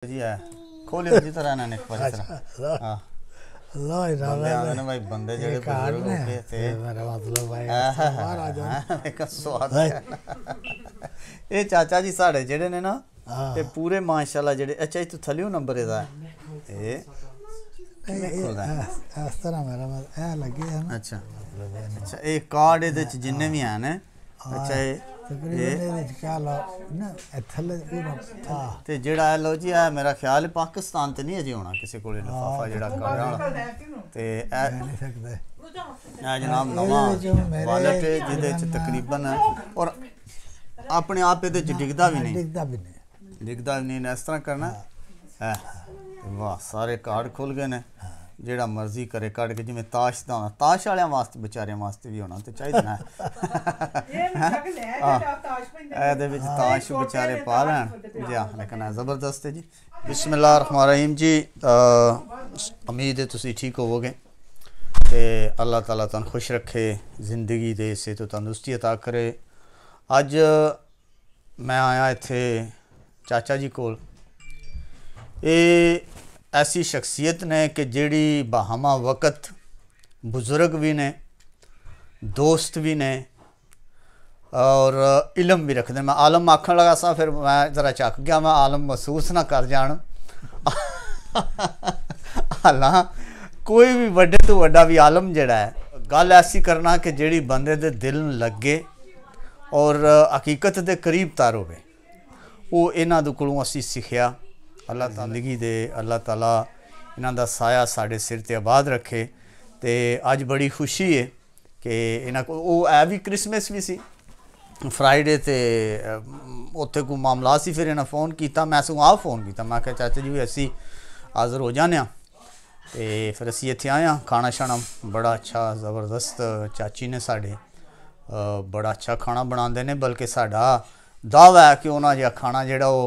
जी है खोले जी तरह ना एक बार तरह हां अल्लाह बंदे आंदे ने भाई बंदे जेड़े बुजुर्ग होके ते मेरा मतलब भाई बाहर आ जाओ एक स्वाद है ये चाचा जी साढ़े जेड़े ने ना ते पूरे माशाल्लाह जेड़े अच्छा इस थलियो नंबर एदा ए इस तरह मेरा ए लगे है ना अच्छा अच्छा ये कार्ड एदे च जिन्ने भी हैं ने अच्छा ते जेड़ा है लो जी है मेरा ख्याल है पाकिस्तान ते नहीं अजे होना किसी कोल लिफाफा जेड़ा कार्ड वाला ते ए जनाब नवा वॉलेट है जिदे च तकरीबन और अपने आप एदे च डिगदा भी नहीं इस तरह करना है वाह सारे कार्ड खुल गए ने जेड़ा मर्जी करे कट के जिवें ताश दा ताश वाले वास्ते बेचारे वास्ते भी होना ते चाहिए ना एदे विच ताश बेचारे पा लैन जी हां लेकिन जबरदस्त है जी बिस्मिल्लाहिर्रहमानिर्रहीम जी उम्मीद है तुसी ठीक होवोगे ते अल्लाह ताला तुहानू खुश रखे जिंदगी दे सेहत तंदुरुस्ती अता करे अज मैं आया इत्थे चाचा जी कोल ये ऐसी शख्सियत ने कि जेड़ी बहामा वक़्त बुज़ुर्ग भी ने दोस्त भी ने और इलम भी रखते मैं आलम आखन लगा सा फिर मैं ज़रा चक गया मैं आलम महसूस ना कर जान हालां कोई भी वड्डे तो वड्डा भी आलम जेड़ा है गल ऐसी करना कि जेड़ी बंदे दे दिल नूं लगे और हकीकत दे करीब तार होवे वो इन्हां दे कोलों असीं सिक्खिया अल्लाह जिंदगी दे अल्लाह ताला इन्हां दा साया साढ़े सिर ते आबाद रखे ते अज बड़ी खुशी है कि इन्हां को वो है भी क्रिसमस भी सी फ्राइडे ते उत्थे कोई मामला सी फिर इन्हां फ़ोन किया मैं सगों आप फ़ोन किया मैं क्या चाचा जी असी हाज़र हो जाने ते फिर असी इत्थे आए खाना शाना बड़ा अच्छा ज़बरदस्त चाची ने साढ़े बड़ा अच्छा खाना बनाते हैं बल्कि साडा दावा है कि उन्हां जिहा खाना जिहड़ा वो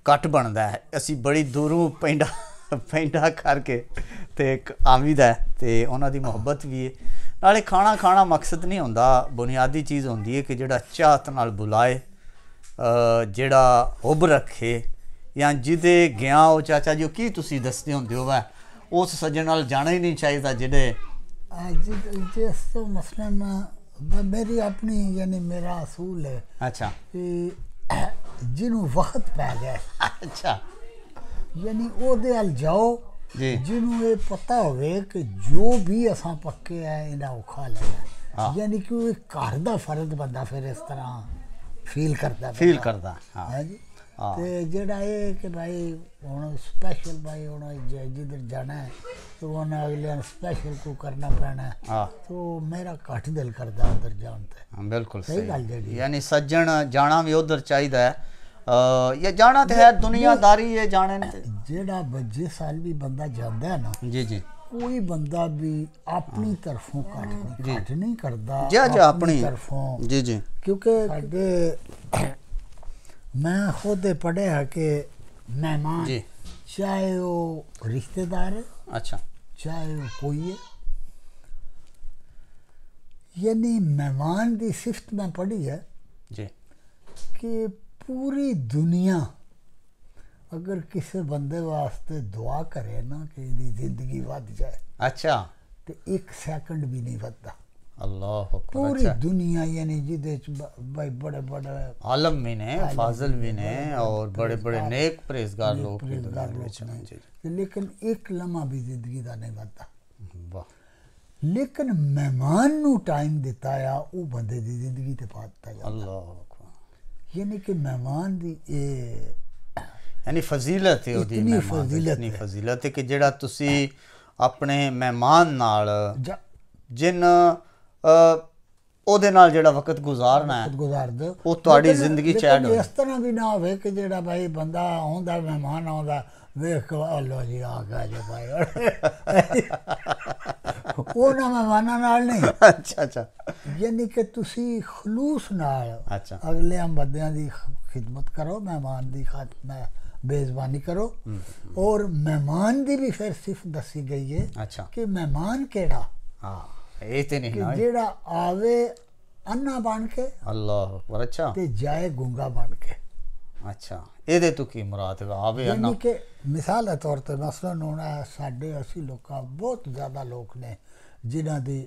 घट बनता है असी बड़ी दूरों पेंडा पेंडा करके ते आवीदा है ते उन्हां दी मुहब्बत भी है नाले खाना खाना मकसद नहीं होंदा बुनियादी चीज़ होंदी है कि जिहड़ा चाहत नाल बुलाए जिहड़ा हुब रखे या जिदे गया हो चाचा जी की तुसी दसदे हुंदे हो वै उस सज्जन नाल जाना ही नहीं चाहिए जिहड़े जिस तो मसलन मेरी अपनी यानी मेरा असूल है अच्छा कि जिन्हों वक्त पै गया अच्छा यानी ओदे अल जाओ जी जिन्हों ये पता होवे कि जो भी असां पक्के है इन्हें औखा लेना यानी कि वो घर दा फर्द बंदा फिर इस तरह फील करता हाँ जी ते जेड़ा ये कि भाई हुण स्पेशल भाई हुण जिधर जाना है तो उन्हें अगले स्पेशल को करना पैना है तो मेरा घट दिल करता उधर जान ते बिल्कुल सही गल जेड़ी यानी सज्जन जाना भी उधर चाहिए या जाना तो है दुनियादारी है जाने ने जेड़ा जिस साल भी बंदा जाता है ना जी जी कोई बंदा भी अपनी तरफों घट नहीं करता जी अपनी तरफों जी जी क्योंकि मैं खुद पढ़े है कि मेहमान जी चाहे वो रिश्तेदार है अच्छा चाहे वो कोई है यानी मेहमान की सिफ्त में पढ़ी है जी कि पूरी दुनिया अगर किसी बंदे वास्ते दुआ करे ना कि इसकी जिंदगी वध जाए अच्छा तो एक सेकंड भी नहीं वधता अल्लाह पूरी दुनिया यानी जिदे भाई बड़े बड़े आलम भी ने फाजिल भी ने और बड़े बड़े नेक परहेजगार लोग लेकिन एक लम्हा भी जिंदगी का नहीं वधता लेकिन मेहमान नू टाइम दिता आ वो बंदे दी जिंदगी ते पा दिता अल्लाह यानी कि मेहमान दी यानी फजीलत है ओदी इतनी फजीलत है कि जेड़ा तुसी अपने मेहमान नाल जिन ओदे नाल जेड़ा वक्त गुजारना है गुजार दो वो तुहाडी जिंदगी च ऐड हो इस तरह भी ना होवे कि जेड़ा भाई बंदा आंदा मेहमान आंदा वेख लो जी आ गया जो भाई वो ना मेहमाना नाल नहीं अच्छा अच्छा यानी कि तुसी खलूस नाल अच्छा अगले बंदियां दी खिदमत करो मेहमान दी खातिर बेज़बानी करो और मेहमान दी भी फिर सिर्फ दसी गई है अच्छा कि मेहमान केड़ा हाँ ये ते नहीं ना जेड़ा आवे अन्ना बन के अल्लाह अकबर अच्छा ते जाए गूंगा बन के ਅੱਛਾ ਇਹਦੇ ਤੋਂ ਕੀ ਮੁਰਾਦ ਹੈ ਆਵੇ ਨਾ ਯਾਨੀ ਕਿ ਮਿਸਾਲ ਦੇ ਤੌਰ ਤੇ ਮਸਲਨ ਹੋਣਾ ਸਾਡੇ ਅਸੀਂ ਲੋਕਾਂ ਬਹੁਤ ਜ਼ਿਆਦਾ ਲੋਕ ਨੇ ਜਿਨ੍ਹਾਂ ਦੀ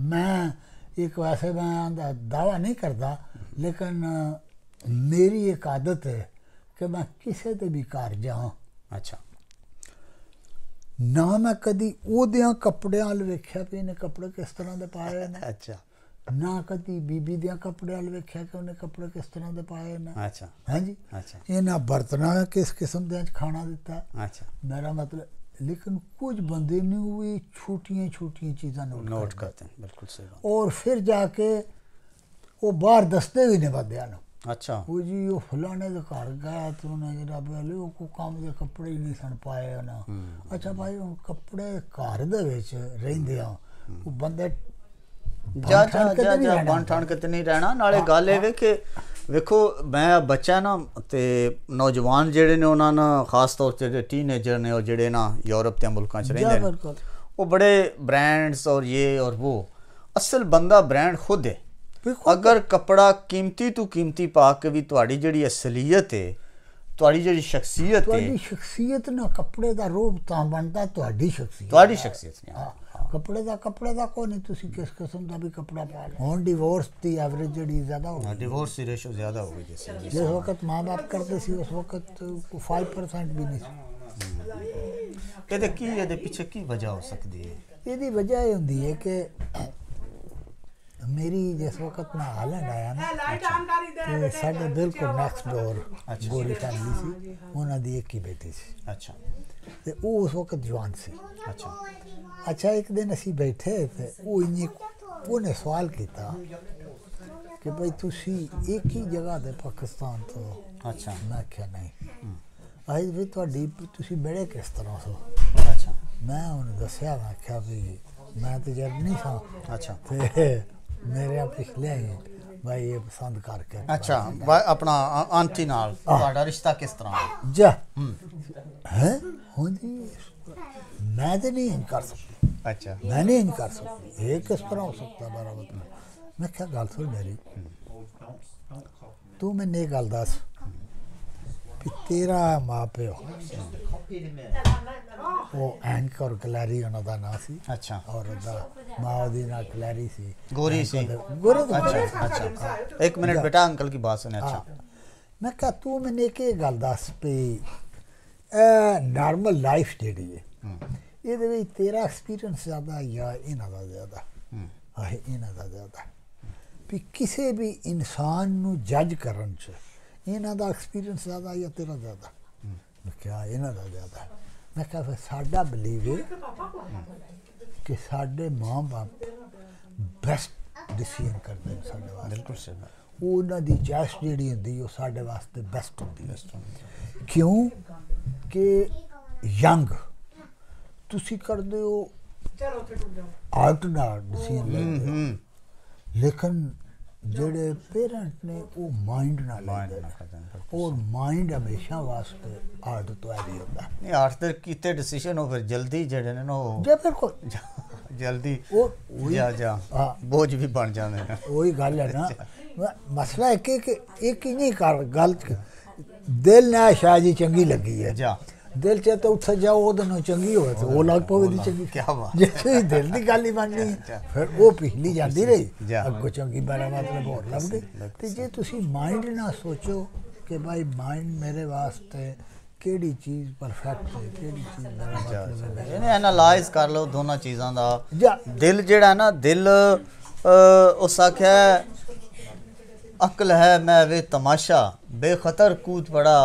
ਮੈਂ ਇੱਕ ਵੈਸੇ ਮੈਂ ਦਾ ਦਾਵਾ ਨਹੀਂ ਕਰਦਾ ਲੇਕਿਨ ਮੇਰੀ ਇੱਕ ਆਦਤ ਹੈ ਕਿ ਮੈਂ ਕਿਸੇ ਦੇ ਵੀ ਘਰ ਜਾਵਾਂ ਅੱਛਾ ਨਾ ਮੈਂ ਕਦੀ ਉਹਦਿਆਂ ਕੱਪੜਿਆਂ ਵੱਲ ਵੇਖਿਆ ਵੀ ਇਹਨੇ ਕੱਪੜੇ ਕਿਸ ਤਰ੍ਹਾਂ ਦੇ ਪਾਏ ਨੇ ਅੱਛਾ ਨਾ ਕਦੀ ਬੀਬੀ ਦੇ ਕੱਪੜਿਆਂ ਵੱਲ ਵੇਖਿਆ ਕਿ ਉਹਨੇ ਕੱਪੜੇ ਕਿਸ ਤਰ੍ਹਾਂ ਦੇ ਪਾਏ ਨੇ ਅੱਛਾ ਹਾਂਜੀ ਅੱਛਾ ਇਹਨਾਂ ਬਰਤਨਾਂ ਕਿਸ ਕਿਸਮ ਦੇ ਖਾਣਾ ਦਿੱਤਾ ਅੱਛਾ मेरा मतलब लेकिन कुछ बंदे ने वो छोटी छोटी चीज़ें नोट करते हैं बिल्कुल सही बात और फिर जाके वो बाहर दसते भी नहीं बंदे अच्छा वो जी वो फलाने के घर गया तो उन्हें जरा पहले वो काम के कपड़े ही नहीं सन पाए ना अच्छा भाई उन कपड़े घर दे विच रहिंदे आ वो बंदे ਜਾ ਬਣ ਠਾਣ ਕਿਤੇ ਨਹੀਂ ਰਹਿਣਾ ਨਾਲੇ ਗੱਲ ਇਹ ਵੇ ਕਿ ਵੇਖੋ ਮੈਂ ਬੱਚਾ ਨਾ ਤੇ ਨੌਜਵਾਨ ਜਿਹੜੇ ਨੇ ਉਹਨਾਂ ਨਾਲ ਖਾਸ ਤੌਰ ਤੇ ਜਿਹੜੇ ਟੀਨੇਜਰ ਨੇ ਉਹ ਜਿਹੜੇ ਨਾ ਯੂਰਪ ਤੇ ਮੁਲਕਾਂ 'ਚ ਰਹਿੰਦੇ ਨੇ ਉਹ ਬੜੇ ਬ੍ਰਾਂਡਸ ਔਰ ਇਹ ਔਰ ਉਹ ਅਸਲ ਬੰਦਾ ਬ੍ਰਾਂਡ ਖੁਦ ਹੈ ਅਗਰ ਕਪੜਾ ਕੀਮਤੀ ਤੋਂ ਕੀਮਤੀ ਪਾ ਕੇ ਵੀ ਤੁਹਾਡੀ ਜਿਹੜੀ ਅਸਲੀਅਤ ਹੈ ਤੁਹਾਡੀ ਜਿਹੜੀ ਸ਼ਖਸੀਅਤ ਹੈ ਤੁਹਾਡੀ ਸ਼ਖਸੀਅਤ ਨਾ ਕੱਪੜੇ ਦਾ ਰੂਪ ਤਾਂ ਬਣਦਾ ਤੁਹਾਡੀ ਸ਼ਖਸੀਅਤ ਨਹੀਂ ਕੱਪੜੇ ਦਾ ਕੋਈ ਨਹੀਂ ਤੁਸੀਂ ਕਿਸ ਕਿਸਮ ਦਾ ਵੀ ਕੱਪੜਾ ਪਾ ਲਓ ਹੁਣ ਡਿਵੋਰਸ ਦੀ ਐਵਰੇਜ ਜਿਹੜੀ ਜ਼ਿਆਦਾ ਹੋ ਗਈ ਡਿਵੋਰਸ ਦੀ ਰੇਸ਼ੋ ਜ਼ਿਆਦਾ ਹੋ ਗਈ ਜਿਸ ਵਕਤ ਮਾਂ ਬਾਪ ਕਰਦੇ ਸੀ ਉਸ ਵਕਤ 5% ਵੀ ਨਹੀਂ ਸੀ ਇਹਦੇ ਪਿੱਛੇ ਕੀ ਵਜ੍ਹਾ ਹੋ ਸਕਦੀ ਹੈ ਇਹਦੀ ਵਜ੍ਹਾ ਇਹ ਹੁੰਦੀ ਹੈ ਕਿ मेरी जिस वक्त मैं हालैंड आया ना तो साढ़े बिल्कुल नेक्स्ट डोर गोरी फैमिली सी उन्होंने दी एक ही बेटी सी अच्छा ते वो उस वक्त जवान सी अच्छा एक दिन असी बैठे थे वो उन्हें सवाल किया कि भाई तुसी एक ही जगह दे पाकिस्तान तो अच्छा मैं क्या नहीं आई भी तुहाडी तुसी बड़े किस तरह सो अच्छा मैं उन्हें दस्या मैं क्या भी मैं तो जर्मनी सा अच्छा ते मेरे पिछले ही भाई ये पसंद करके अच्छा अपना आंटी नाल ਤੁਹਾਡਾ ਰਿਸ਼ਤਾ ਕਿਸ ਤਰ੍ਹਾਂ जा है होंदी मैं तो नहीं कर सकती अच्छा मैं नहीं कर सकती ये किस तरह हो सकता मेरा मतलब मैं क्या गल सुन मेरी तू मैंने एक गल दस कि तेरा माँ प्यो वो एंक और कलैरी उन्होंने नाम सी अच्छा और माँ दी ना कलैरी सी गोरी सी गोरे अच्छा अच्छा एक मिनट बेटा अंकल की बात सुने अच्छा मैं कहा तू मैंने एक गल दस भी नॉर्मल लाइफ जेह्ड़ी है ਇਹਦੇ ਵਿੱਚ ਤੇਰਾ ਐਕਸਪੀਰੀਅੰਸ ਜ਼ਿਆਦਾ ਜਾਂ ਇਹਨਾਂ ਦਾ ਜ਼ਿਆਦਾ ਹੈ ਇਹਨਾਂ ਦਾ ਜ਼ਿਆਦਾ ਵੀ ਕਿਸੇ ਵੀ ਇਨਸਾਨ ਨੂੰ ਜੱਜ ਕਰਨ 'ਚ ਇਹਨਾਂ ਦਾ ਐਕਸਪੀਰੀਅੰਸ ਜ਼ਿਆਦਾ ਜਾਂ ਤੇਰਾ ਜ਼ਿਆਦਾ ਮੈਂ ਕਿਹਾ ਇਹਨਾਂ ਦਾ ਜ਼ਿਆਦਾ ਮੈਂ ਕਿਹਾ ਫਿਰ ਸਾਡਾ ਬਲੀਵ ਹੈ ਕਿ ਸਾਡੇ ਮਾਂ ਬਾਪ ਬੈਸਟ ਡਿਸੀਜਨ ਕਰਦੇ ਨੇ ਸਾਡੇ ਵਾਸਤੇ ਬਿਲਕੁਲ ਸਹੀ ਉਹਨਾਂ ਦੀ ਚੋਇਸ ਜਿਹੜੀ ਹੁੰਦੀ ਉਹ ਸਾਡੇ ਵਾਸਤੇ ਬੈਸਟ ਹੁੰਦੀ ਹੈ ਕਿਉਂ ਕਿ ਯੰਗ ਤੁਸੀਂ ਕਰਦੇ ਹੋ ਆਊਟ ਨਾਲ ਡਿਸੀਜਨ ਲੈਂਦੇ ਹੋ ਲੇਕਿਨ ਜਿਹੜੇ ਪੇਰੈਂਟ ਨੇ ਉਹ ਮਾਈਂਡ ਨਾਲ ਲੈਂਦੇ ਨੇ ਔਰ ਮਾਈਂਡ ਹਮੇਸ਼ਾ ਵਾਸਤੇ ਆਰਟ ਤੋਂ ਆਦੀ ਹੁੰਦਾ ਨਹੀਂ ਆਰਟ ਦੇ ਕੀਤੇ ਡਿਸੀਜਨ ਉਹ ਫਿਰ ਜਲਦੀ ਜਿਹੜੇ ਨੇ ਨਾ ਜੇ ਬਿਲਕੁਲ ਜਲਦੀ ਉਹ ਜਾ ਬੋਝ ਵੀ ਬਣ ਜਾਂਦੇ ਨੇ ਉਹੀ ਗੱਲ ਹੈ ਨਾ ਮਸਲਾ ਹੈ ਕਿ ਇੱਕ ਹੀ ਨਹੀਂ ਕਰ ਗੱਲ ਦਿਲ ਨਾਲ ਸ਼ਾਇਦ ਚੰਗੀ ਲੱਗੀ ਹੈ ਜਾ ਦਿਲ ਚ ਤਾਂ ਉੱਥੇ ਜਾਓ ਉਹਦੇ ਨਾਲ ਚੰਗੀ ਹੋਵੇ ਤੇ ਉਹ ਲੱਗ ਪਵੇ ਦੀ ਚੰਗੀ ਕੀ ਬਾਤ ਜੇ ਦਿਲ ਦੀ ਗੱਲ ਹੀ ਬਣਨੀ ਫਿਰ ਉਹ ਪਿਛਲੀ ਜਾਂਦੀ ਰਹੀ ਅੱਗੋਂ ਚੰਗੀ ਮੇਰਾ ਮਤਲਬ ਹੋਰ ਲੱਭ ਗਈ ਤੇ ਜੇ ਤੁਸੀਂ ਮਾਈਂਡ ਨਾਲ ਸੋਚੋ ਕਿ ਭਾਈ ਮਾਈਂਡ ਮੇਰੇ ਵਾਸਤੇ ਕਿਹੜੀ ਚੀਜ਼ ਪਰਫੈਕਟ ਹੈ ਕਿਹੜੀ ਚੀਜ਼ ਮੇਰਾ ਮਤਲਬ ਹੈ ਇਹਨੇ ਐਨਾਲਾਈਜ਼ ਕਰ ਲਓ ਦੋਨਾਂ ਚੀਜ਼ਾਂ ਦਾ ਦਿਲ ਜਿਹੜਾ ਨਾ ਦਿਲ ਉਸ ਆਖਿਆ अक्ल है मैं वे तमाशा बेखतर कूद पड़ा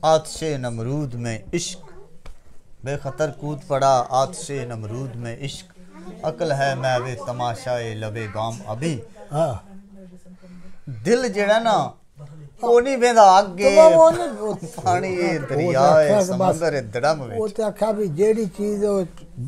आतशे नमरूद में इश्क बेखतर कूद पड़ा आतशे नमरूद में इश्क अक्ल है मैं वे तमाशाए लबे गाम अभी दिल जेड़ा ना वो नहीं वेंदा आगे पानी दरिया है समंदर है धड़म विच वो ते आखा भी जेड़ी चीज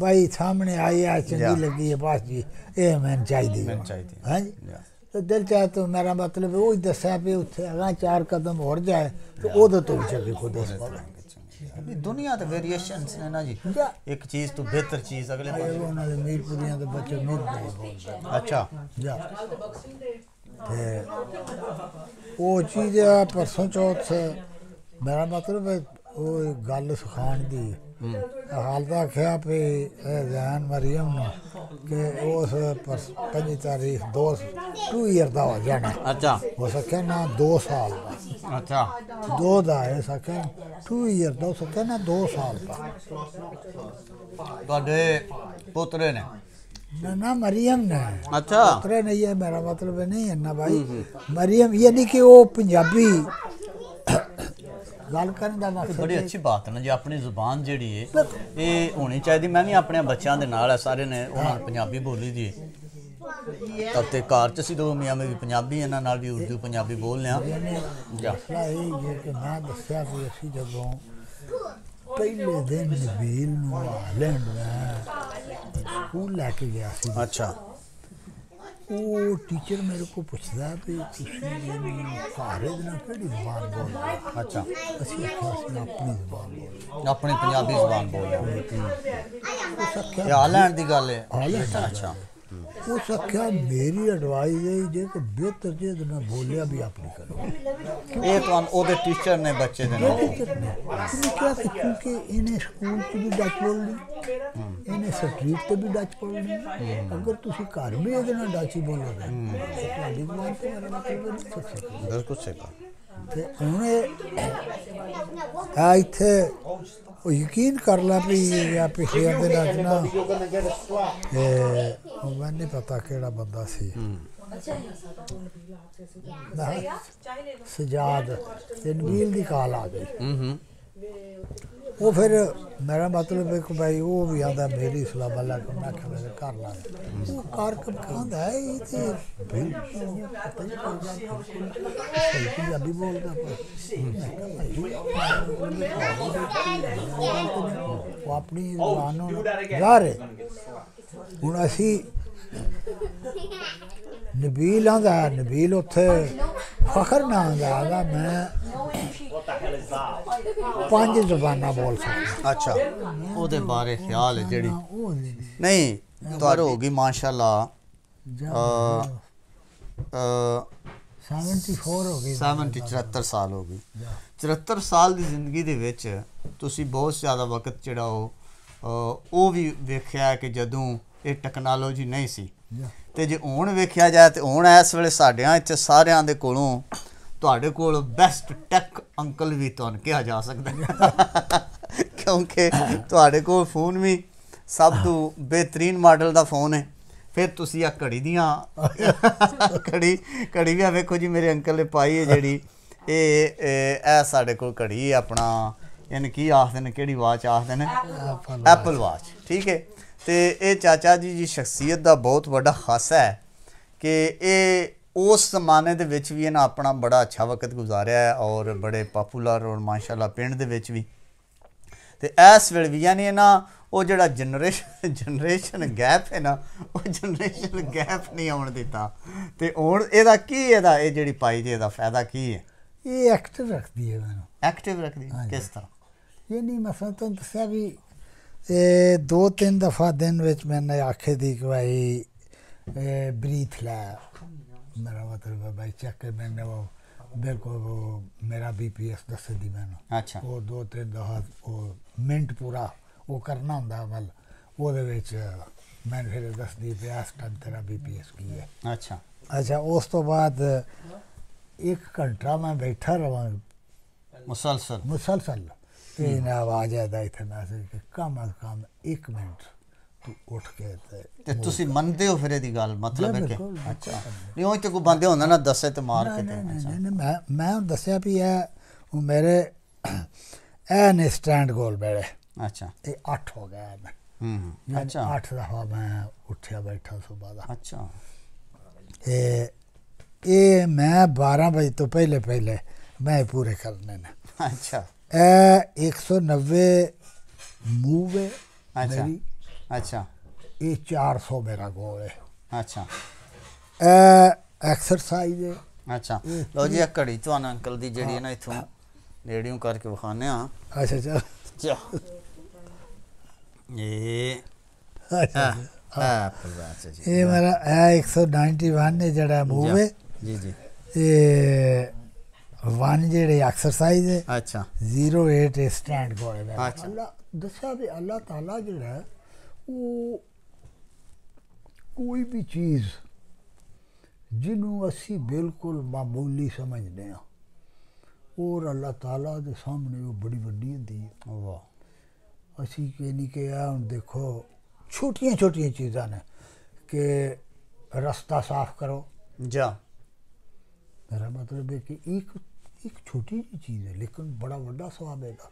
भाई सामने आई है चंगी लगी है बस जी ए मैंने चाहिए हां जी तो दिल चाहे तो मेरा मतलब वो ही दसा पे उत्थे अगर 4 कदम और जाए तो ओदे तो चंगी खुद अभी दुनिया ते वेरिएशंस ने ना जी एक चीज तो बेहतर चीज अगले उन्होंने मीरपुरियां दे बच्चे मीर नहीं बोलते अच्छा जा वो चीज़ परसों चौथ मेरा मतलब वो गल सिखाण दी हाल तो आख्या भी जैन मरियम ने कि उस 5 तारीख 2 ईयर का हो जाना। अच्छा हो सके ना 2 साल का। अच्छा 2 का है सके 2 ईयर का हो सके ना 2 साल का। ਤੁਹਾਡੇ पोतरे ने ना मरियम ने। अच्छा पोतरे नहीं है मेरा मतलब नहीं है ना भाई। मरियम यानी कि वो पंजाबी गल करन दा मकसद बड़ी अच्छी बात है ना जी अपनी जुबान जिहड़ी है ये होनी चाहिए। मैं भी अपने बच्चों के नाल है सारे ने उन्होंने पंजाबी बोली दी तब ते घर च दो मियाँ में भी पंजाबी इन्हां नाल भी उर्दू पंजाबी बोलने मसला यही है कि मैं दस्या कि असीं जदों पहले दिन नबील नूं हालैंड स्कूल लैके गया सी। अच्छा वो टीचर मेरे को पूछता है भी सारे दिन केड़ी जबान बोल रहे। अच्छा असीं आख्या असीं अपनी जबान बोल अपनी पंजाबी जबान बोल रहे। हालैंड दी गल है। अच्छा उस आख्या मेरी एडवाइस है जे कि बेहतर जे मैं बोलिया भी अपनी करो। ये तो ओदे टीचर ने बच्चे दे नाल क्या क्योंकि इन्हें स्कूल च भी डच बोलनी इन्हें स्ट्रीट ते भी डच बोलनी। अगर तुसी घर भी ਇਹਦੇ ਨਾਲ डच ही बोलोगे ਤੁਹਾਡੀ ਜ਼ੁਬਾਨ ਤੇ ਮੇਰਾ मतलब नहीं सीख सकते। बिल्कुल सही बात ਤੇ ਹੁਣ ਆ ਇੱਥੇ ਉਹ ਯਕੀਨ ਕਰ ਲਾ ਵੀ ਆ ਪਿਛਲੇ ਦਿਨ ਅੱਜ ਨਾ ਉਹ ਮੈਨੂੰ ਨਹੀਂ ਪਤਾ ਕਿਹੜਾ ਬੰਦਾ ਸੀ सजाद ते नबील दी कॉल आ गई। वो फिर मेरा मतलब है कि भाई वो भी आंदा मेरी सलाह वाला को मैं कर ला वो कार कब कहंदा है ये ते पंजाबी बोलदा वो अपनी जुबान गा रहे हुण असी नबील आंदा नबील उत्थे फखर ना आंदा मैं 5 ज़बानां बोल सकदा। अच्छा ओदे बारे ख्याल है जेड़ी नहीं तुहार होगी माशाल्लाह 74 हो गई 74 साल हो गई। 74 साल की जिंदगी दे विच तुसी बहुत ज़्यादा वक्त जिहड़ा वो भी वेख्या कि जदों ये टैक्नोलॉजी नहीं सी ते जे हुण वेख्या जाए तो हुण इस वेले साडियां इत्थे सारियां दे कोलों तुहाडे कोल बेस्ट टेक अंकल भी तुहानूं कहा जा सकदा क्योंकि तुहाडे कोल फोन भी सब तो बेहतरीन मॉडल दा फोन है। फिर तुसी आ घड़ी दियां घड़ी भी वेखो जी मेरे अंकल ने पाई है जेड़ी ए साडे कोल घड़ी है अपना यानी की आखदे ने केड़ी वाच आखदे ने एप्पल वाच ठीक है। तो ये चाचा जी की शख्सियत का बहुत बड़ा खासा है कि ये उस जमाने दे विच भी इन्हें अपना बड़ा अच्छा वक्त गुजारिया है और बड़े पॉपूलर और माशाल्लाह पिंड दे विच भी तो इस वेले भी यानी ना वो जिहड़ा जनरेशन गैप है ना वो जनरेशन गैप नहीं आउण दिता ते हुण इहदा की इहदा ये जिहड़ी पाई जी इहदा फायदा की है ये एक्टिव रखती है मैनूं एक्टिव रखदी किस तरह ये नहीं मसला तो दस्सिया भी 2-3 दफ़ा दिन विच मैंने आखे दी कि भाई ब्रीथ लै मेरा मतलब है भाई चेक कर मैंने वो बिल्कुल वो मेरा BPS दस दी मैंने। अच्छा वो 2-3 दफ़ा वो मिनट पूरा वो करना होंदा अमल ओहदे विच मैंने फिर दस दी पे इस टाइम तेरा BPS की है। अच्छा अच्छा उस तो बाद 1 घंटा मैं बैठा रहा मुसलसल इन्हें आवाज़ आदा इतने मैसेज कि कम अज कम 1 मिनट तू उठ के ते तुसी मनदे हो फिर इहदी गल मतलब है कि अच्छा नहीं ओही ते कोई बंदे होंदा ना दसे ते मार के ते नहीं मैं दस्सिया भी है वो मेरे ए ने स्टैंड गोल मेरे अच्छा ये 8 हो गया मैं अच्छा 8 दफ़ा मैं उठिया बैठा सुबह दा। अच्छा ये मैं 12 बजे तो पहले मैं पूरे करने ने। अच्छा 190 मूव है अच्छा मेरी अच्छा ये 400 मेरा गोल है। अच्छा एक्सरसाइज है। अच्छा लो जी घड़ी तुहानूं अंकल दी जेड़ी है ना इत्थों नेड़ियों करके विखाने आ। अच्छा चल ये ये मेरा 191 है जड़ा मूव है जी जी ये वन जेड़े एक्सरसाइज है अच्छा 08 स्टैंड कोड़े दा अच्छा। अल्लाह दस्या भी अल्लाह ताला जेड़ा है वो कोई भी चीज़ जिन्हों असी बिल्कुल मामूली समझने हैं और अल्लाह ताला दे सामने वो बड़ी वड्डी होंदी है। वाह असी कह नहीं कि हम देखो छोटियां छोटियां चीज़ां ने कि रास्ता साफ करो, जा मेरा मतलब है कि एक छोटी जी चीज़ है लेकिन बड़ा बड़ा सवाब है दा।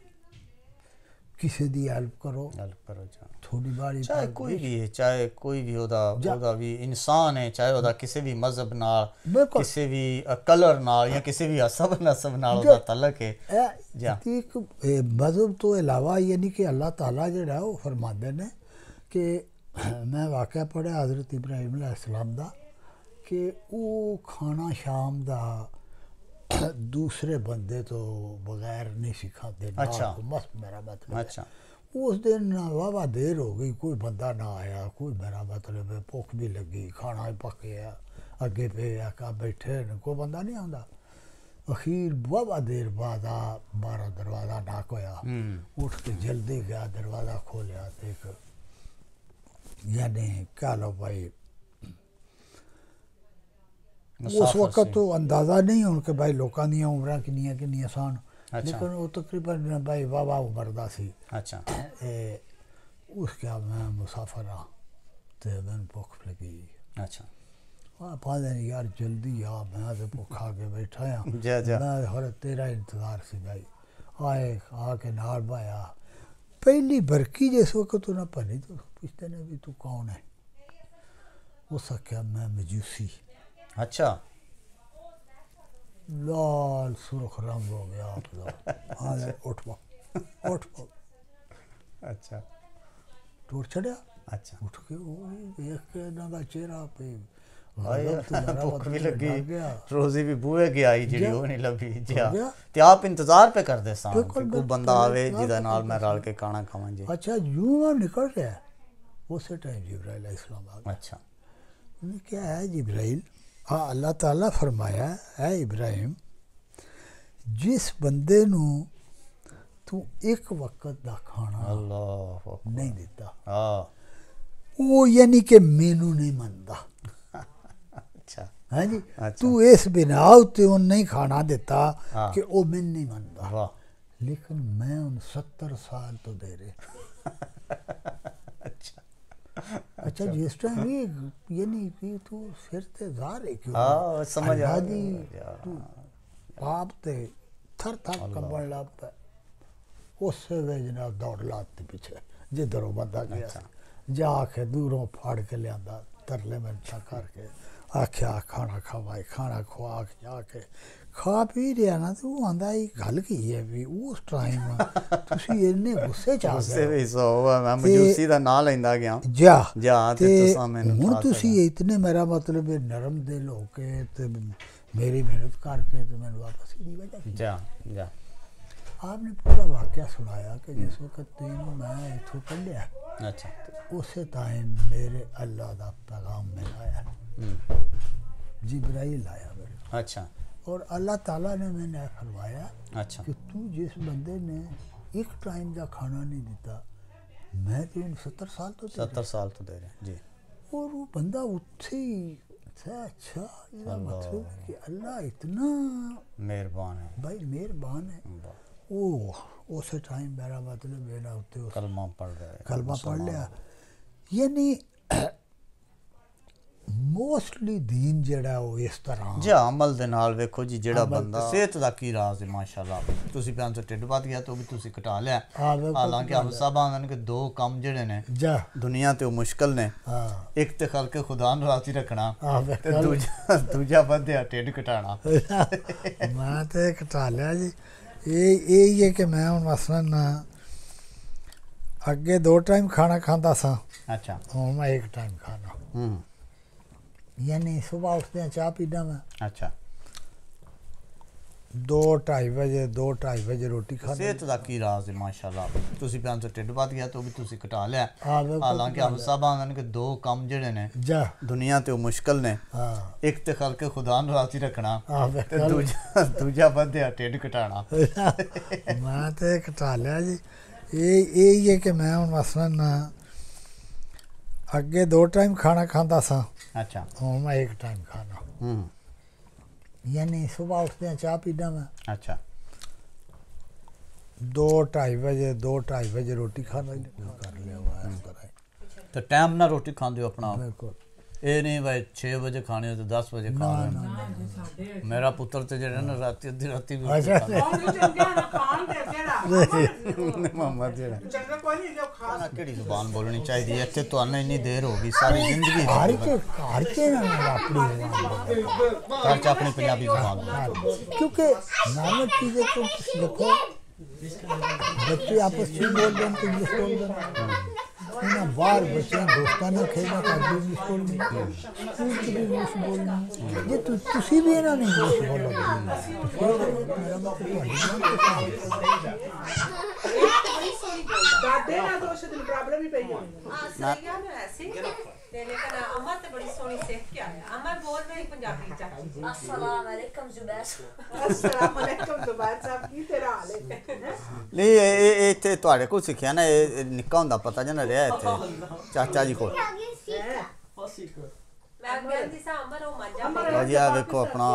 किसी दी हेल्प करो, हेल्प करो जा थोड़ी बारी चाहे कोई भी है, चाहे कोई भी ओदा भी इंसान है, चाहे ओदा किसी भी मजहब नाल बिल्कुल किसी भी कलर नाल या किसी भी असब नसब नाल ओदा तल्लक है जा एक मजहब तो अलावा यानी कि अल्लाह ताला जेड़ा है वो फरमाते ने कि मैं वाक़या पढ़िया हज़रत इब्राहिम अलैहिस्सलाम दा कि वो खाना शाम दा दूसरे बंदे तो बगैर नहीं सिखाते। अच्छा मस्त मेरा मतलब अच्छा उस दिन वाहवा देर हो गई, कोई बंदा ना आया, कोई मेरा मतलब है भुख भी लगी, खाना भी पक गया, अगे पे आका बैठे न कोई बंदा नहीं आंदा। अखीर वाहवा देर बाद 12 दरवाज़ा नाक होया, उठ के जल्दी गया दरवाज़ा खोलिया तो एक यानी क्या लो भाई उस वक्त तो अंदाज़ा नहीं उनके भाई लोगों दी उम्र किनियां सन लेकिन वो तकरीबन भाई वाहवा उम्र दा सी। अच्छा उस क्या मैं मुसाफिर हाँ तो मैंने भुख लगी। अच्छा हाँ पाँच यार जल्दी आ मैं तो भुख आ के बैठा हाँ जा जा मैं हर तेरा इंतज़ार से भाई आए आके नाल भाया पहली बरकी जिस वक्त तो ना भरी तो पूछते ने भी तू कौन है। उस आख्या मैं मजूसी। अच्छा लाल सुर्ख रंग हो गया हाँ उठ पाओ अच्छा टूट चढ़िया। अच्छा उठ के वो देख के इन्हों का चेहरा पे भुख भी लगी, रोजी भी बूहे की आई जी वो नहीं लभी जा ते आप इंतजार पे कर दे सा कोई बंदा आवे जिदा नाल मैं रल के खाना खावां जी। अच्छा यूं निकल रहा है उस टाइम जिब्राइल अलैहिस्सलाम आ गया। अच्छा क्या है जिब्राइल हाँ अल्लाह ताला फरमाया है इब्राहिम जिस बंदे नू तू एक वक्त दा खाना अल्लाह नहीं दिता हाँ वो यानी कि मैनू नहीं मनदा। अच्छा हाँ जी अच्छा। तू इस बिना उत्ते उन नहीं खाना दिता कि वो मैनू नहीं मनदा वाह लेकिन मैं उन 70 साल तो दे रहे। अच्छा अच्छा जिस टाइम भी यानी कि तू फिर ते ज़ाहिर है क्यों हाँ समझ आ दी तू पाप ते थर थर कंबन लग पे उस वे जनाब दौड़ लाते पीछे जिधरों बंदा गया जाके दूरों फाड़ के लिया तरले मिनटा करके आख्या खाना खवाए खाना खुआ के जाके खा पी रहा ना तो वो आंदा गल की है भी उस टाइम तुसी इन्ने गुस्से च आ गुस्से भी सो मैं मजूसी दा नाम लेंदा गया जा जा ते तुसा मैनू हुन तुसी इतने मेरा मतलब नरम दिल होके ते मेरी मेहनत करके तो मैंने वापस ही नहीं भेजा जा जा आपने पूरा वाकया सुनाया कि जिस वक्त तीनों मैं इथों कढ़िया अच्छा उस टाइम मेरे अल्लाह दा पैगाम में आया जिब्राइल आया मेरे अच्छा और अल्लाह ताला ने मैंने फरमाया अच्छा कि तू जिस बंदे ने एक टाइम का खाना नहीं दिता मैं तो 70 साल तो 70 साल तो दे रहे जी और वो बंदा उत्थे ही अच्छा इसका मतलब कि अल्लाह इतना मेहरबान है भाई मेहरबान है। ओ उस टाइम मेरा मतलब मेरा उत्ते कलमा पढ़ रहे कलमा पढ़ लिया यानी मोस्टली दीन जेड़ा वो इस तरह जी अमल दे नाल वेखो जी जेड़ा बंदा सेहत दा की राज है माशाल्लाह तुसी प्यान तो टिड बात गया तो भी तुसी घटा लिया हालांकि हम सब आंदन के दो काम जेड़े ने दुनिया ते मुश्किल ने एक ते खलके खुदा नु राजी रखना ते दूजा बंदे टिड घटाना मैं ते घटा लिया जी ये है कि मैं हुन मसलन अगे 2 टाइम खाना खाता सा अच्छा हुन मैं 1 टाइम खाना यानी सुबह उठते हैं चाह पीना मैं अच्छा 2-2:30 ਵਜੇ 2-2:30 ਵਜੇ ਰੋਟੀ ਖਾਂਦੇ। ਸਿਹਤ ਦਾ ਕੀ ਰਾਜ਼ ਹੈ ਮਾਸ਼ਾਅੱਲਾ। ਤੁਸੀਂ ਪਿਆਰ ਤੋਂ ਢਿੱਡ ਵੱਧ ਗਿਆ ਤਾਂ ਵੀ ਤੁਸੀਂ ਘਟਾ ਲਿਆ। ਹਾਂ ਬਿਲਕੁਲ। ਹਾਲਾਂਕਿ ਹਮ ਸਭ ਆਂਦੇ ਨੇ ਕਿ ਦੋ ਕੰਮ ਜਿਹੜੇ ਨੇ ਜਾ ਦੁਨੀਆ ਤੇ ਉਹ ਮੁਸ਼ਕਲ ਨੇ। ਹਾਂ ਇੱਕ ਤੇ ਖਲਕੇ ਖੁਦਾ ਨੂੰ ਰਾਜ਼ੀ ਰੱਖਣਾ ਹਾਂ ਤੇ ਦੂਜਾ ਵਧਿਆ ਢਿੱਡ ਘਟਾਣਾ। ਮੈਂ ਤੇ ਘਟਾ ਲਿਆ ਜੀ। ਇਹ ਹੈ ਕਿ ਮੈਂ ਹੁਣ ਮਸਲਨ ਅੱਗੇ 2 ਟਾਈਮ ਖਾਣਾ ਖਾਂਦਾ ਸਾਂ। अच्छा ਹੁਣ ਮੈਂ 1 ਟਾਈਮ ਖਾਣਾ। यानी सुबह उठते हैं चाह पीना मैं। अच्छा 2-2:30 वजे 2-2:30 वजे रोटी खाना कर लिया हुआ है इस तरह। तो टाइम ना रोटी खाते हो अपना? बिल्कुल। ये नहीं भाई 6 बजे खाने हो तो 10 बजे खा रहे हो। मेरा पुत्र तो जो है ना रात अद्धी राती भी अच्छा मोहम्मद जेड़ा खाना केड़ी जुबान बोलनी चाहिए इत्थे तुहानू इन्नी देर हो गई सारी जिंदगी घर के ना अपनी घर च अपनी पंजाबी जुबान क्योंकि नानक चीजें तो देखो बच्चे आपस में बोल रहे हैं तो इंग्लिश बोल रहे हैं ना बाहर बच्चे दोस्ताना खेलना का इंग्लिश बोलना स्कूल की भी इंग्लिश बोलना ये तुसी भी ना नहीं इंग्लिश बोलोगे मेरा दादे ना दोष दिन प्रॉब्लम ही पई हां सही है ना ऐसे तेरे का अमर तो बड़ी सोनी सीख के आया अमर बोल रही पंजाबी चाची। अस्सलाम वालेकुम जुबैर। अस्सलाम वालेकुम जुबैर साहब की तेरा हाल है? नहीं ये इत्थे तुहाडे कोल सिक्खिया ना ये निक्का हुंदा पता जना रहा इत्थे चाचा जी कोल। जी आ देखो अपना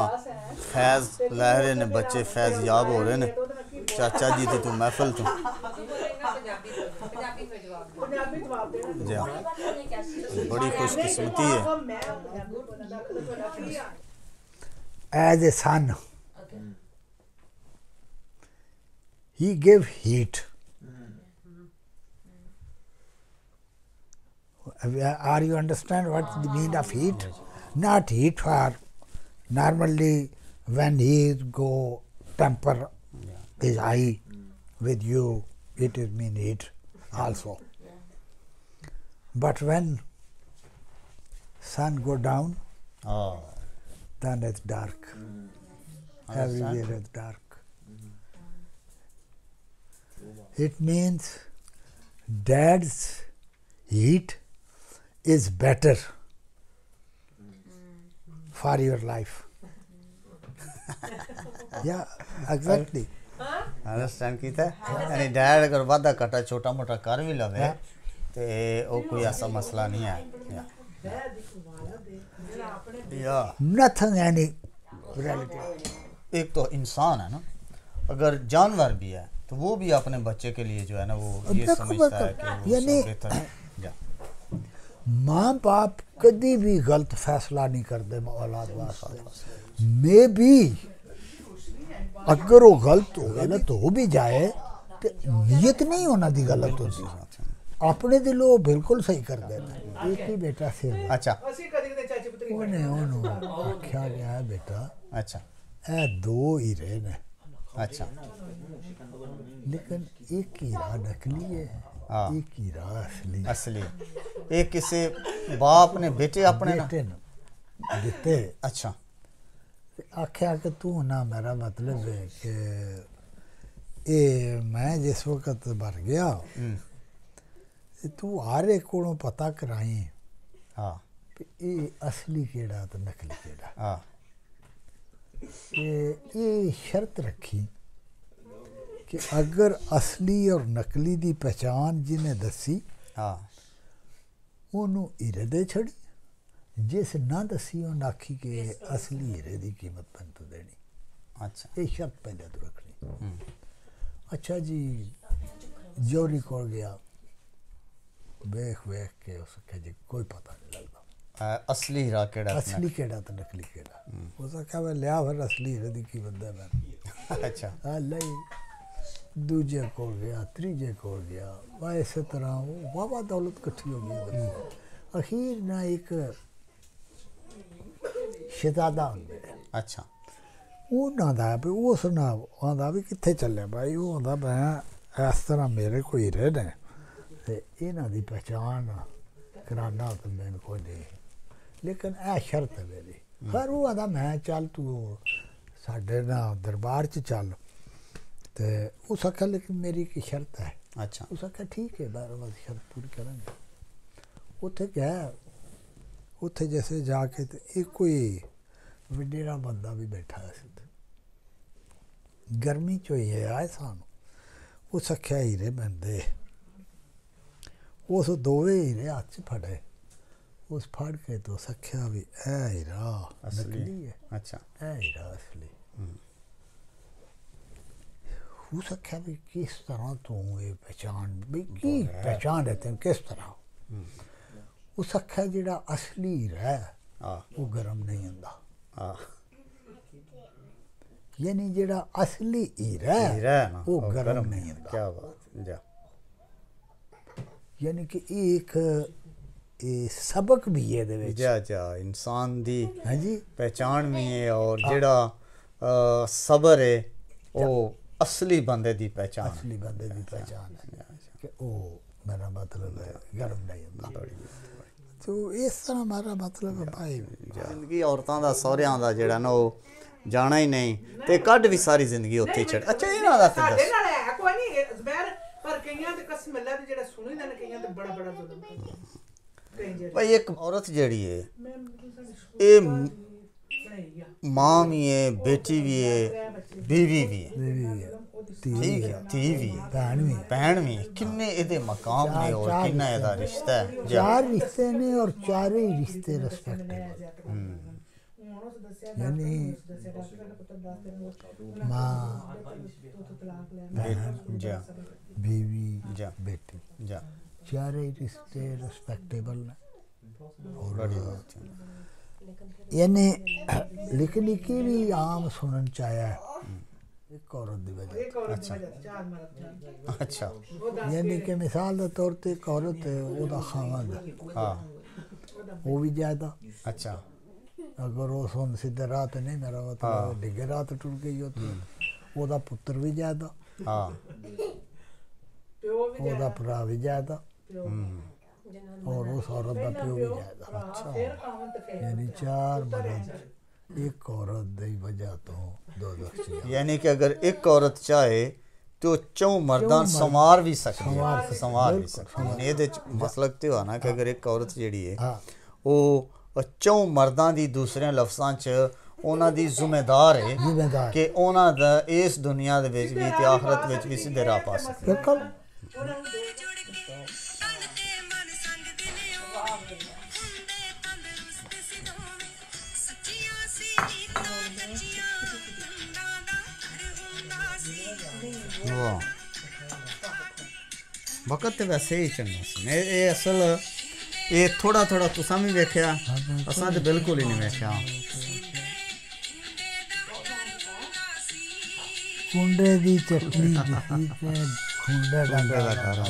फैज लै रहे ने बच्चे फैज याब हो रहे ने चाचा जी दी तू महफिल तू जी हाँ बड़ी खुशकिस्मती है। As a son he gave heat. Are you understand what the meaning of heat? Not heat for normally when he go temper is high with you, it is mean heat also. But when sun go down, then it's dark. Everywhere is dark. It means dad's heat is better for your life. Yeah, exactly. Understand कीता यानी dad अगर वादा कटा छोटा मोटा कर भी लवे ते ओ कोई ऐसा मसला नहीं है या Nothing any relative. एक तो इंसान है ना अगर जानवर भी है तो वो भी अपने बच्चे के लिए जो है ना वो ये समझता है कि वो यानी बेहतर है। माँ बाप कभी भी गलत फैसला नहीं करते औलाद वास्ते। मैं भी अगर वो गलत हो भी जाए तो नीयत नहीं होना दी गलत होती अपने दिलों वो बिल्कुल सही कर देना। एक ही बेटा से अच्छा उन्हें आख्या गया है बेटा अच्छा ए 2 ही रहे ने अच्छा लेकिन एक हीरा नकली है एक हीरा असली असली एक किसी बाप ने बेटे अपने ना बेटे दिते। अच्छा आख्या कि तू ना मेरा मतलब है कि ये मैं जिस वक्त मर गया तू हर एक को पता कराई हाँ ये असली केड़ा तो नकली केड़ा। हाँ ये शर्त रखी कि अगर असली और नकली दी पहचान जिन्हें दसी हाँ ओनू हीरे दे छड़ी जिस ना दसी उन आखी के असली हीरे दी कीमत पन तो देनी। अच्छा ये शर्त पहले तो रखनी। अच्छा जी जोरी को गया वेख के उसके जी कोई पता नहीं लगता असली हीरा केड़ा असली केड़ा तो नकली केड़ा उसका क्या मैं लिया फिर असली हीरे दी कीमत दे मैं अच्छा हाँ लई दूजे को गया तीजे को गया वह इस तरह वो वाह दौलत इकट्ठी हो गई। अखीर ना एक शहजादा होंगे अच्छा ਉਹਨਾਂ ਦਾ ਵੀ ਉਸ ਨਾਲ ਆਂਦਾ ਵੀ ਕਿੱਥੇ ਚੱਲੇ ਭਾਈ ਉਹ ਆਂਦਾ ਮੈਂ ਇਸ ਤਰ੍ਹਾਂ ਮੇਰੇ ਕੋਈ ਰਹੇ ਨੇ ਤੇ ਇਹਨਾਂ ਦੀ ਪਛਾਣ ਕਰਾਨਾ ਤਾਂ ਮੈਨੂੰ ਕੋਈ ਨਹੀਂ ਲੇਕਿਨ ਇਹ ਸ਼ਰਤ ਹੈ ਮੇਰੀ ਹਰ ਉਹ ਆਂਦਾ ਮੈਂ ਚੱਲ ਤੂੰ साढ़े ना दरबार च चल तो उस आख्या लेकिन मेरी एक शर्त है। अच्छा उस आख्या ठीक है 12 बजे शर्त पूरी करेंगे। उत्थे गया उत्थे जैसे जाके तो एक कोई वडेरा बंदा भी बैठा है गर्मी चो ही आए सानू उस आख्या हीरे बंदे उस दोवे हीरे हाथ च फड़े उस फड़ के तो सख्या भी ए हीरा नकली है। अच्छा ए हीरा असली हो सख्या भी किस तरह तू ये पहचान भी की पहचान है तेन किस तरह वो सख्या जिहड़ा असली हीरा है वो गर्म नहीं हुंदा यानी जिहड़ा असली हीरा है वो गर्म नहीं हुंदा। क्या बात जा यानी कि एक सबक भी है दे विच जा जा इंसान दी हां जी पहचान भी है और जेड़ा सबर है वो असली बंदे दी पहचान असली बंदे दी पहचान है कि ओ मेरा मतलब है गर्म नहीं हुंदा। तो इस तरह हमारा मतलब है भाई जिंदगी औरतां दा सौहरियां दा जेड़ा ना वो जाना ही नहीं ते कड भी सारी जिंदगी उत्थे छड़। अच्छा इन्हां दा ते ਸਾਡੇ ਨਾਲ ਹੈ ਕੋਈ ਨਹੀਂ ਜ਼ਬੈਰ ਪਰ ਕਈਆਂ ਤੇ ਕਸਮ ਅੱਲਾ ਦੀ ਜਿਹੜਾ ਸੁਣੀ ਨਾ ਕਈਆਂ ਤੇ ਬੜਾ ਬੜਾ ਜ਼ੁਲਮ ਕਰਦੇ भाई एक औरत जेड़ी है ये मां भी है बेटी भी है बीवी भी है ठीक है धी भी है भैन भी है किन्ने इहदे मकाम ने और किन्ना इहदा रिश्ता है चार रिश्ते ने और चारे ही रिश्ते रिस्पेक्टेबल यानी माँ जा बीवी जा बेटी जा चारे रिश्ते रिस्पेक्टेबल ने बड़ी बात है। यानी लेकिन एक भी आम सुनन चाया है एक औरत दी वजह ਇੱਕ ਔਰਤ ਦੀ ਵਜ੍ਹਾ ਚਾਰ ਮਰਦ अच्छा यानी कि मिसाल के तौर पर एक औरत है ओदा खावंद हाँ वो भी ज्यादा अच्छा अगर वो सुन सीधे राह ते नहीं मेरा मतलब डिगे राह ते टुट गई हो तो ओदा पुत्र भी ज्यादा हाँ ਪਿਓ ਵੀ ओदा भरा भी ज्यादा ਪਿਓ और उस औरत का प्यो भी ज्यादा ਫਿਰ ਕਾਮਨ ਤੇ ਫਿਰ यानी चार मर्द एक औरत दी वजह तो दो बच्चे यानी कि अगर एक औरत चाहे तो चौं मर्दां संवार भी सकती है संवार भी सकती है। ਇਹਦੇ ਚ ਮਸਲਕ ਤੇ ਹੋਣਾ ਕਿ ਅਗਰ ਇੱਕ ਔਰਤ ਜਿਹੜੀ ਹੈ हाँ ਉਹ ਚੌਂ ਮਰਦਾਂ ਦੀ ਦੂਸਰੇ ਲਫ਼ਜ਼ਾਂ ਚ ਉਹਨਾਂ ਦੀ ਜ਼ਿੰਮੇਦਾਰ ਹੈ जिम्मेदार ਕਿ ਉਹਨਾਂ ਦਾ ਇਸ ਦੁਨੀਆ ਦੇ ਵਿੱਚ ਵੀ ਤੇ ਆਖਰਤ ਵਿੱਚ ਵੀ ਸਿੱਧੇ ਰਾਹ ਪਾ ਸਕੇ। बिल्कुल ਵਾਹ ਵਕਤ ਤੇ ਵੈਸੇ ਹੀ ਚੰਗਾ ਸੀ ਇਹ ਅਸਲ ਇਹ ਥੋੜਾ ਥੋੜਾ ਤੁਸੀਂ ਵੀ ਵੇਖਿਆ ਅਸਾਂ ਤੇ ਬਿਲਕੁਲ ਹੀ ਨਹੀਂ ਵੇਖਿਆ। कुंडे दी चटनी दिखी ते खुंडे दा गारा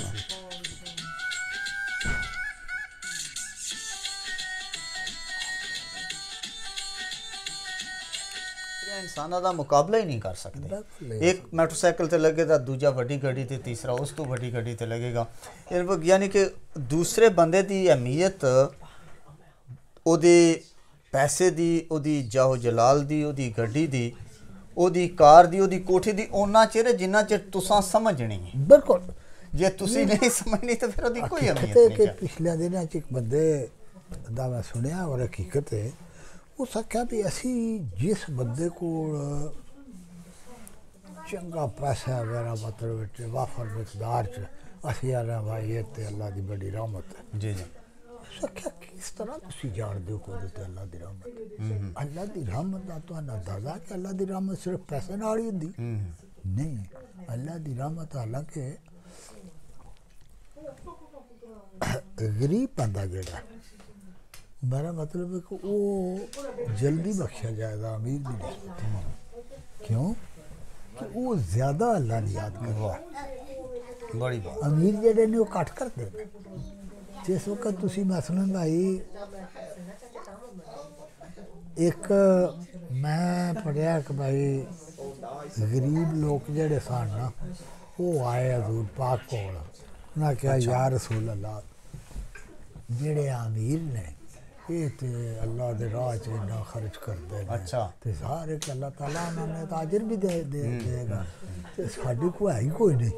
इंसाना दा मुकाबला ही नहीं कर सकते। एक मोटरसाइकिल ते लगेगा दूजा वड्डी गड्डी ते तीसरा उस तो वड्डी गड्डी ते लगेगा। यानी कि दूसरे बंदे दी अहमियत ओदे पैसे दी ओदी जाहो जलाल दी ओदी गड्डी दी ओदी कार दी ओदी कोठी दी ओना चिर जिन्ना चिर तुसां समझनी है। बिल्कुल जे तुसी नहीं समझनी तो फिर ओदी कोई अहमियत हकीकत है नहीं कि है। पिछले दिनों च एक बंदे दा मैं सुनिया और हकीकत है उस आख्या भी असी जिस बंदे को चंगा पैसा वगैरह मतलब वाफर मकदार च असी आ रहे भाई ये ते अल्लाह दी बड़ी रहमत है जी जी उस आख्या किस तरह तुसी जान दो को ते अल्लाह दी रहमत अल्लाह दी रहमत दा तो अंदाजा कि अल्लाह दी रहमत सिर्फ पैसे नाल ही हुंदी नहीं अल्लाह दी रहमत हालांकि गरीब बंदा जेड़ा मेरा मतलब है कि वो जल्दी बख्शा जाएगा अमीर भी नहीं क्यों कि वो ज्यादा अल्लाह ने याद कर बड़ी बात अमीर जेड़े ने वो कट करते हैं जिस वक्त तुसी मसलन भाई एक मैं पढ़िया कि भाई गरीब लोग जेड़े सन ना वो आए हजूर पाक कोल उन्हें कहा या रसूल अल्लाह जेड़े अमीर ने ये ते अल्लाह दे राह च इन्ना खर्च करते हैं अच्छा। ते सारे के अल्लाह ताला उन्होंने तो अजर भी देगा ते साडी को है ही कोई नहीं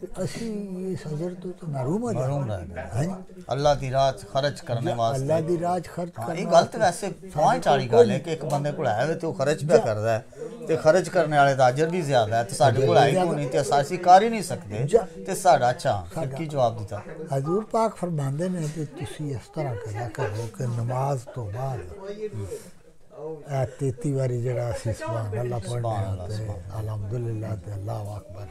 ते असी इस अजर तो महरूम हो जाएंगे हैं अल्लाह दी राह च खर्च करने वास्ते अल्लाह दी राह च खर्च हाँ, करना ये गलत वैसे पॉइंट वाली गल है कि एक बंदे को है तो खर्च पे करदा है ते खर्च करने वाले दा अजर भी ज्यादा है ते साडे कोल है कोई नहीं ते असासी कर ही नहीं सकते ते साडा अच्छा फिर की जवाब दिता हजूर पाक फरमांदे ने कि तुसी इस तरह करा करो कि नमाज तो बाद 33 बारी जरा असी सुभान अल्लाह पढ़ना ते अल्हम्दुलिल्लाह ते अल्लाहु अकबर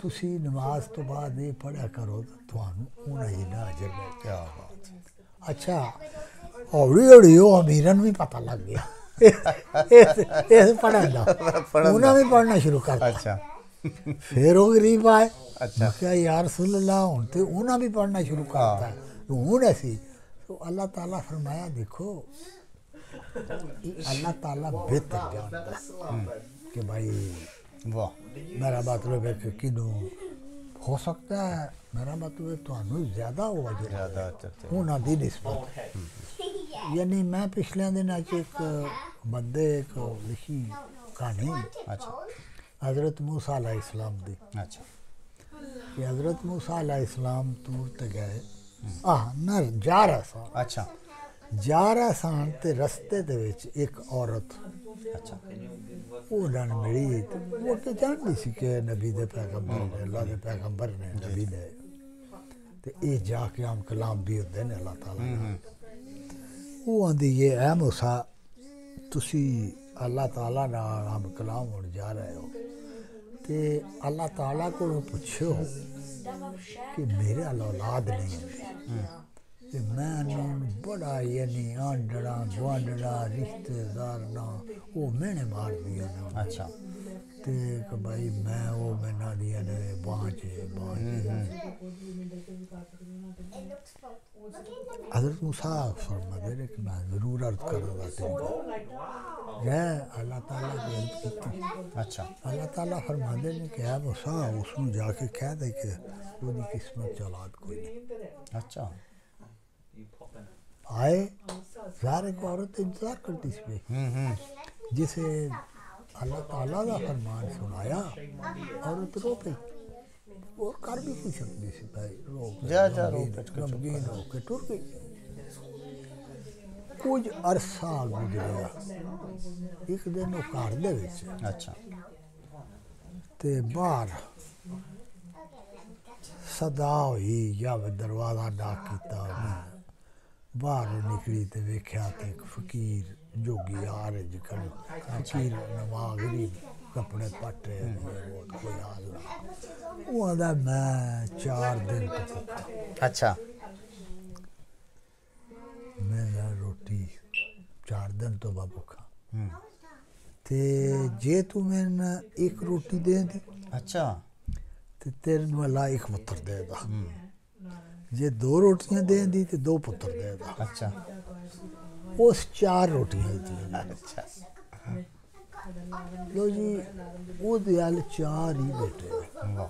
तुसी नमाज तो बाद ये पढ़ा करो तो तुहानू उन्ना ही ना अजर मिल क्या बात अच्छा हौली हौली वो अमीरन भी पता लग गया इस पढ़ा दा उन्हें भी पढ़ना शुरू कर दिया अच्छा फिर वो गरीब आए अच्छा। क्या यार रसूलुल्लाह हुन ते उन्हें भी पढ़ना शुरू करता है हुन ऐसी तो अल्लाह ताला फरमाया देखो अल्लाह ताला बेहतर जानता है कि भाई वाह मेरा मतलब है कि किनू हो सकता है मेरा मतलब है तुहानू ज्यादा हुआ ज्यादा अच्छा उन्हां दी निस्बत यानी मैं पिछले दिनों एक बंदे एक लिखी कहानी अच्छा हजरत मूसा अलैहिस्सलाम दी अच्छा कि हजरत मूसा अलैहिस्सलाम तूर ते गए ना जा रहा सा अच्छा जा रहा सा ते रस्ते दे विच एक औरत अच्छा उन्हां ने मिली ते वो ते जानदी सी कि नबी दे पैगंबर ने अल्लाह दे पैगंबर ने नबी ने ते ये जाके हम कलाम भी होंदे ने अल्लाह ताला वो आंदी ये है मूसा तुसी अल्लाह ताला नाल हम कलाम होने जा रहे हो ते अल्लाह ताला को पुछो कि मेरे अल औलाद नहीं होंदी ते मैं बड़ा यानी आंडड़ा गुआंडड़ा रिश्तेदार ना वो मैंने मार दिया ना अच्छा ते कि भाई मैं वो मैंने दिया ने बांचे हज़रत मूसा फरमाते हैं कि मैं ज़रूर अर्ज़ करूँगा तेरे है अल्लाह ताला की हेल्प की अच्छा अल्लाह ताला फरमाते हैं कि है मूसा उसमें जाके कह दे कि उसकी किस्मत च औलाद कोई नहीं अच्छा आए ज़ाहिर एक औरत इंतज़ार करती सी पे जिसे अल्लाह ताला का फरमान सुनाया औरत रो पे वो कर भी कुछ सकती सी भाई रो गमगीन होके टुर गई कुछ अरसा गुजरिया एक दिन वो घर दे विच अच्छा ते बाहर सदा हुई या दरवाजा डाक किया बाहर निकली ते वेख्या ते एक फकीर जोगी आ रहे जिकन फकीर नमाज गरीब कपड़े पट्टे कोई हाल ना वो आंदा मैं 4 दिन तो भुखा अच्छा मैं रोटी 4 दिन तो भुखा ते जे तू मैंने एक रोटी दे दी अच्छा ते तेरे वाला एक पुत्र दे दा जे 2 रोटियां दे दी ते 2 पुत्र दे दा अच्छा उस 4 रोटियां दी अच्छा लो जी वो दयाल 4 ही बेटे वाह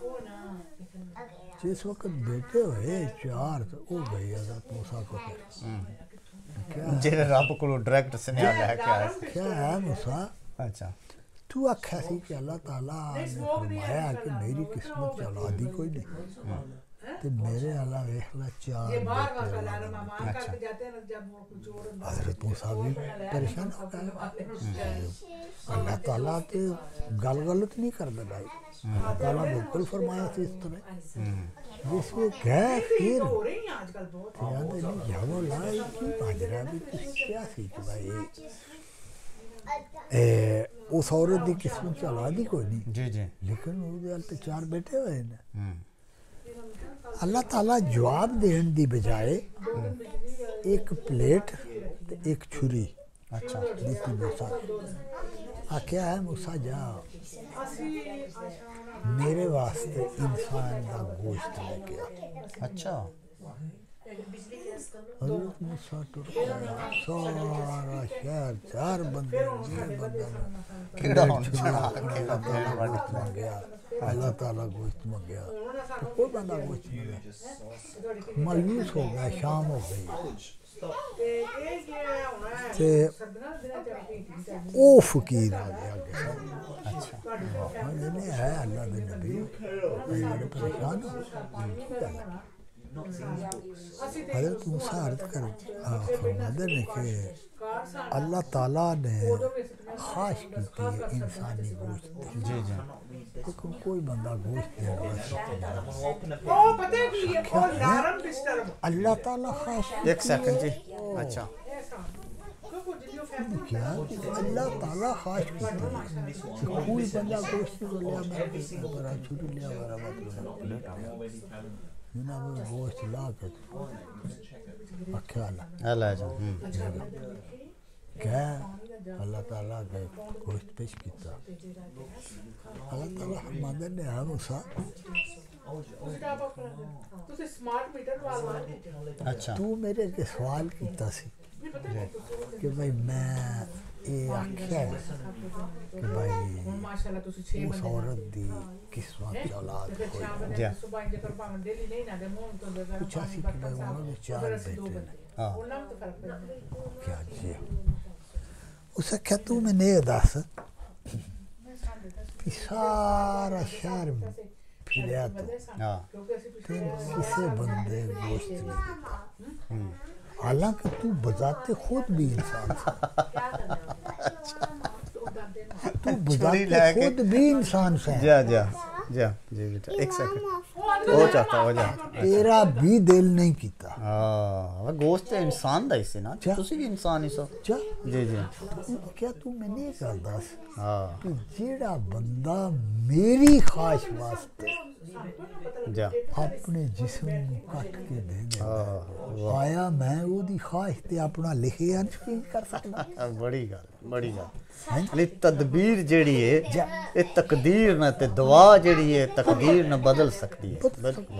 जिस वक्त बेटे हुए 4 तो वो गई हज़रत मूसा को जेरे रब को डायरेक्ट सुनिया लेके आए क्या है मूसा अच्छा तू आख्या सी कि अल्लाह ताला ने फरमाया कि मेरी किस्मत च औलादी कोई नहीं ते मेरे अल्लाह वेख ला 4 हज़रत मूसा भी परेशान हो गए अल्लाह ताला ते गल गलत नहीं करता भाई अल्लाह ताला बिल्कुल फरमाया थी इस तरह जिसमें गए फिर याद नहीं जाओ लाई की बाजरा भी कुछ क्या सी कि भाई उस औरत की किस्मत च औलादी कोई नहीं जी जी लेकिन उसके 4 बेटे हुए ने अल्लाह ताला जवाब देने की बजाय एक प्लेट ते एक छुरी अच्छा दी मूसा आख्या है मूसा जा मेरे वास्ते इंसान का गोश्त लेके आ अच्छा हज़रत मूसा टुर गया सारा शहर 4 बंदे केड़ा होना गया अल्लाह ताला गोश्त मंगया तो कोई बंदा गोश्त नहीं मायूस हो गया शाम हो गई ते ओ फकीर आ गया अच्छा ये है अल्लाह दे नबी बड़े परेशान हो हज़रत मूसा अर्ज़ कर फरमाते हैं कि अल्लाह ताला ने ख्वाहिश की थी इंसानी गोश्त जी जी लेकिन कोई बंदा गोश्त ओ पता है कि ये और नरम डिस्टर्ब अल्लाह ताला ख्वाहिश एक सेकंड जी अच्छा क्या अल्लाह ताला ख्वाहिश की थी कोई बंदा गोश्त को लिया मैं बड़ा छुट्टी लिया बड़ा मतलब जनाब गोश्त ला के अख्याला अल्लाह जी क्या अल्लाह ताला के गोश्त पेश किया अल्लाह ताला हमारे ने हर उसा ਤੁਸੀਂ ਸਮਾਰਟ ਮੀਟਰ ਵਾਲਾ अच्छा तू मेरे के सवाल किया सी कि भाई मैं ये आख्या है कि भाई ਮਾਸ਼ਾਅੱਲਾ ਤੁਸੀਂ 6 उस औरत दी किस्मत की औलाद कोई जी ਸੁਬਾਹ ਜੇ ਕਰ ਪਾਣ ਡੇਲੀ ਨਹੀਂ ਨਾ ਦੇ ਮੂੰਹ ਤੋਂ ਦੇ पूछा सी कि भाई उन्होंने चार बेटे ने हाँ ਉਹਨਾਂ ਨੂੰ ਤਾਂ ਫਰਕ ਪੈਂਦਾ क्या जी उसे क्या तू मैंने ये दस कि सारा शहर फिरया तो हाँ ਕਿਉਂਕਿ ਅਸੀਂ ते किसे बंदे गोश्त नहीं देता हालांकि तू बजाते खुद भी इंसान तू छुरी बजाते लेके- खुद भी इंसान से है। जा जा जा जी बेटा एक सेकंड हो जाता तेरा भी दिल नहीं किता हाँ गोश्त तो इंसान दा हिस्से ना क्या? तुसी भी इंसान ही सो चा जी जी क्या तू मैंने ये गल दस हाँ कि जेड़ा बंदा मेरी ख्वाहिश वास्ते जा अपने जिस्म को कट के दे दे हाँ आया मैं ओदी ख्वाहिश ते अपना लिखिया नहीं कर सकदा बड़ी गल यानी तदबीर जेड़ी है ये तकदीर न ते दुआ जेड़ी है तकदीर न बदल सकती है बिल्कुल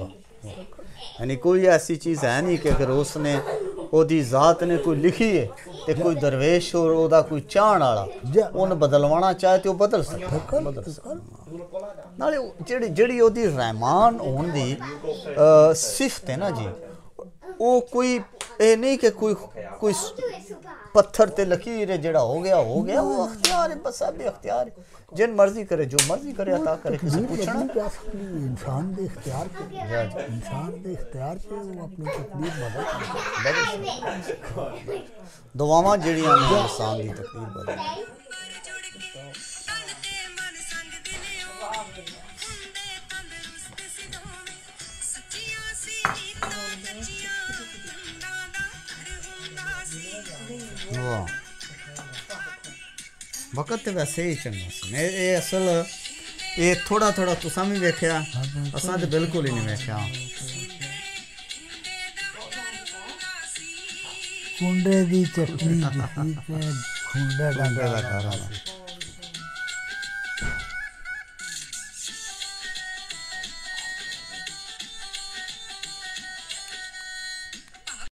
यानी कोई ऐसी चीज़ है नहीं कि अगर उसने ओदी ज़ात ने कोई लिखी है ते कोई दरवेश और ओदा कोई चाहण वाला उन बदलवाना चाहे तो बदल सकता बदल सकता नाले जेड़ी जेड़ी ओदी रहमान होने दी सिफत है ना जी वो कोई ये नहीं कि कोई कोई पत्थर ते लकीर है जेड़ा हो गया वो अख्तियार है बस अब अख्तियार है जिन मर्जी करे जो मर्जी करे अता करे किसी पूछना जा सकती इंसान दे इख्तियार पे इंसान दे इख्तियार पे वो अपनी तकदीर बदल दुआवां जेड़ियां ने इंसान दी तकदीर बदल वाह वक्त तो वैसे ही चंगा सी मैं ये असल ये थोड़ा थोड़ा तुसां भी वेख्या असां ते बिल्कुल ही नहीं वेख्या कुंडे दी चटनी दी ते खुंडे दा दा घर वाला